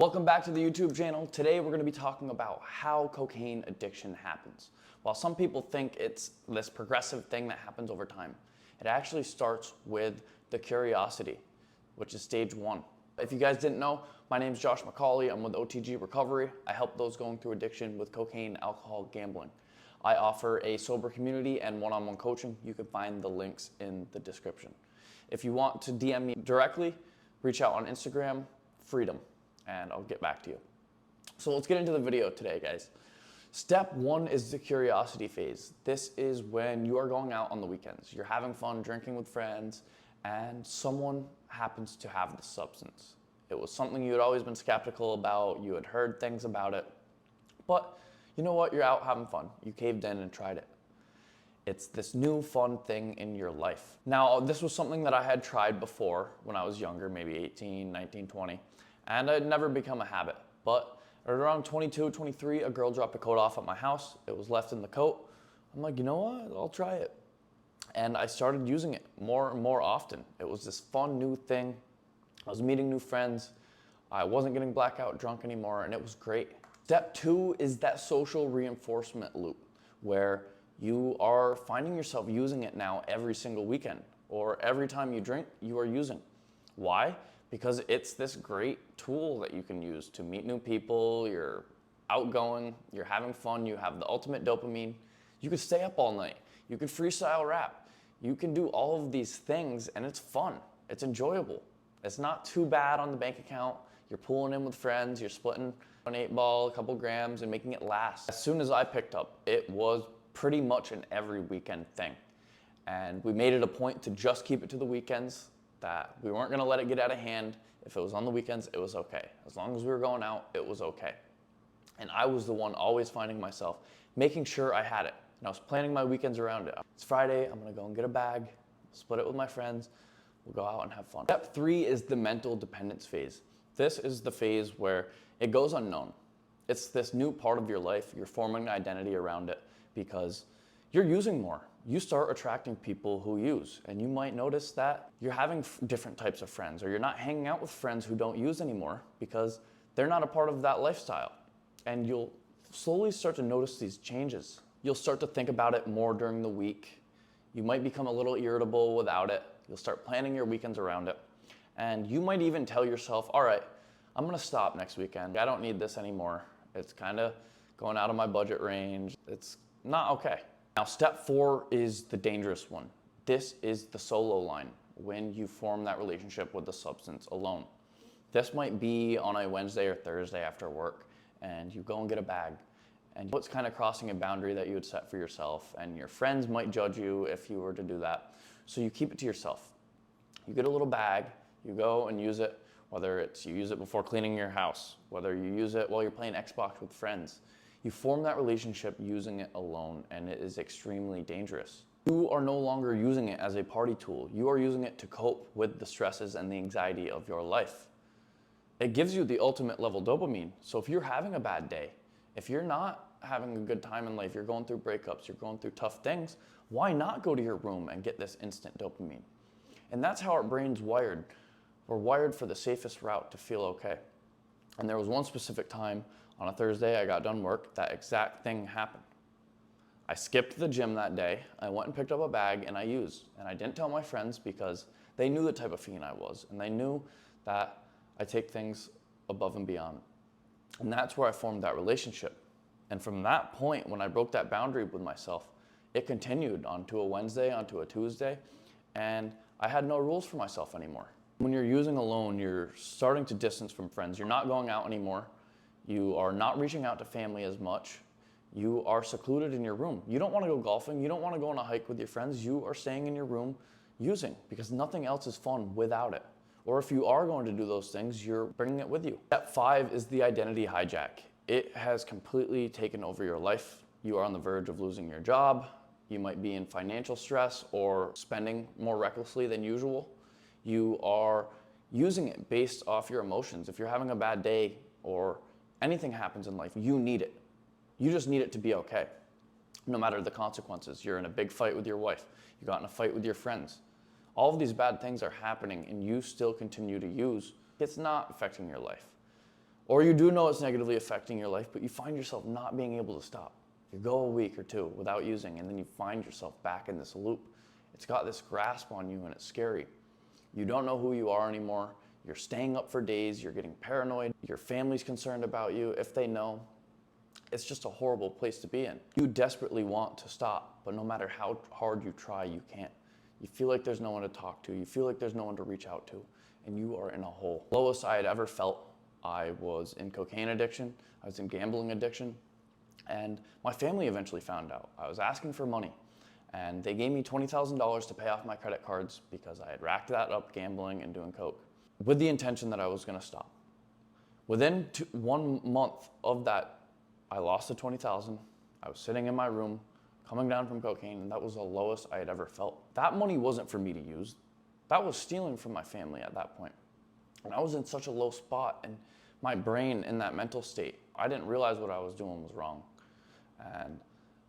Welcome back to the YouTube channel. Today we're going to be talking about how cocaine addiction happens. While some people think it's this progressive thing that happens over time, it actually starts with the curiosity, which is stage one. If you guys didn't know, my name is Josh McCauley. I'm with OTG Recovery. I help those going through addiction with cocaine, alcohol, gambling. I offer a sober community and one-on-one coaching. You can find the links in the description. If you want to DM me directly, reach out on Instagram, freedom, and I'll get back to you. So let's get into the video today, guys. Step one is the curiosity phase. This is when you are going out on the weekends. You're having fun, drinking with friends, and someone happens to have the substance. It was something you had always been skeptical about. You had heard things about it, but you know what? You're out having fun. You caved in and tried it. It's this new fun thing in your life. Now, this was something that I had tried before when I was younger, maybe 18, 19, 20. And it had never become a habit. But at around 22, 23, a girl dropped a coat off at my house. It was left in the coat. I'm like, you know what? I'll try it. And I started using it more and more often. It was this fun new thing. I was meeting new friends. I wasn't getting blackout drunk anymore, and it was great. Step two is that social reinforcement loop, where you are finding yourself using it now every single weekend, or every time you drink, you are using. Why? Because it's this great tool that you can use to meet new people. You're outgoing, you're having fun, you have the ultimate dopamine. You could stay up all night, you could freestyle rap, you can do all of these things, and it's fun, it's enjoyable. It's not too bad on the bank account. You're pulling in with friends, you're splitting an 8-ball, a couple grams, and making it last. As soon as I picked up, it was pretty much an every weekend thing. And we made it a point to just keep it to the weekends, that we weren't gonna let it get out of hand. If it was on the weekends, it was okay. As long as we were going out, it was okay. And I was the one always finding myself, making sure I had it. And I was planning my weekends around it. It's Friday, I'm gonna go and get a bag, split it with my friends, we'll go out and have fun. Step three is the mental dependence phase. This is the phase where it goes unknown. It's this new part of your life, you're forming an identity around it because you're using more. You start attracting people who use, and you might notice that you're having different types of friends, or you're not hanging out with friends who don't use anymore because they're not a part of that lifestyle. And you'll slowly start to notice these changes. You'll start to think about it more during the week. You might become a little irritable without it. You'll start planning your weekends around it. And you might even tell yourself, all right, I'm gonna stop next weekend. I don't need this anymore. It's kind of going out of my budget range. It's not okay. Now, step four is the dangerous one. This is the solo line, when you form that relationship with the substance alone. This might be on a Wednesday or Thursday after work, and you go and get a bag, and it's kind of crossing a boundary that you had set for yourself, and your friends might judge you if you were to do that. So you keep it to yourself. You get a little bag, you go and use it, whether it's you use it before cleaning your house, whether you use it while you're playing Xbox with friends. You form that relationship using it alone, and it is extremely dangerous. You are no longer using it as a party tool. You are using it to cope with the stresses and the anxiety of your life. It gives you the ultimate level dopamine. So if you're having a bad day, if you're not having a good time in life, you're going through breakups, you're going through tough things, why not go to your room and get this instant dopamine? And that's how our brain's wired. We're wired for the safest route to feel okay. And there was one specific time on a Thursday, I got done work, that exact thing happened. I skipped the gym that day, I went and picked up a bag and I used. And I didn't tell my friends because they knew the type of fiend I was, and they knew that I take things above and beyond. And that's where I formed that relationship. And from that point, when I broke that boundary with myself, it continued onto a Wednesday, onto a Tuesday, and I had no rules for myself anymore. When you're using alone, you're starting to distance from friends. You're not going out anymore. You are not reaching out to family as much. You are secluded in your room. You don't want to go golfing. You don't want to go on a hike with your friends. You are staying in your room using, because nothing else is fun without it. Or if you are going to do those things, you're bringing it with you. Step five is the identity hijack. It has completely taken over your life. You are on the verge of losing your job. You might be in financial stress or spending more recklessly than usual. You are using it based off your emotions. If you're having a bad day or anything happens in life, you need it. You just need it to be okay, no matter the consequences. You're in a big fight with your wife. You got in a fight with your friends. All of these bad things are happening and you still continue to use. It's not affecting your life. Or you do know it's negatively affecting your life, but you find yourself not being able to stop. You go a week or two without using, and then you find yourself back in this loop. It's got this grasp on you, and it's scary. You don't know who you are anymore. You're staying up for days. You're getting paranoid. Your family's concerned about you if they know. It's just a horrible place to be in. You desperately want to stop, but no matter how hard you try, you can't. You feel like there's no one to talk to. You feel like there's no one to reach out to, and you are in a hole. Lowest I had ever felt, I was in cocaine addiction. I was in gambling addiction. And my family eventually found out. I was asking for money, and they gave me $20,000 to pay off my credit cards because I had racked that up gambling and doing coke with the intention that I was gonna stop. Within 1 month of that, I lost the $20,000. I was sitting in my room, coming down from cocaine, and that was the lowest I had ever felt. That money wasn't for me to use. That was stealing from my family at that point. And I was in such a low spot, and my brain in that mental state, I didn't realize what I was doing was wrong. And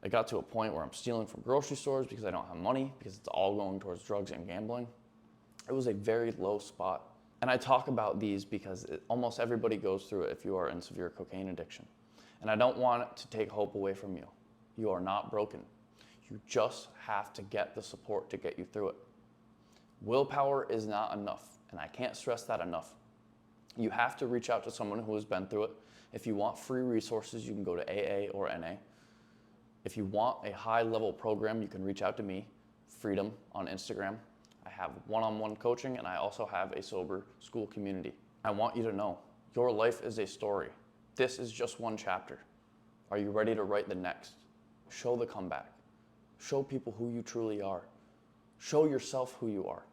it got to a point where I'm stealing from grocery stores because I don't have money, because it's all going towards drugs and gambling. It was a very low spot. And I talk about these because almost everybody goes through it if you are in severe cocaine addiction. And I don't want it to take hope away from you. You are not broken. You just have to get the support to get you through it. Willpower is not enough, and I can't stress that enough. You have to reach out to someone who has been through it. If you want free resources, you can go to AA or NA. If you want a high-level program, you can reach out to me, Freedom, on Instagram. I have one-on-one coaching, and I also have a sober school community. I want you to know, your life is a story. This is just one chapter. Are you ready to write the next? Show the comeback. Show people who you truly are. Show yourself who you are.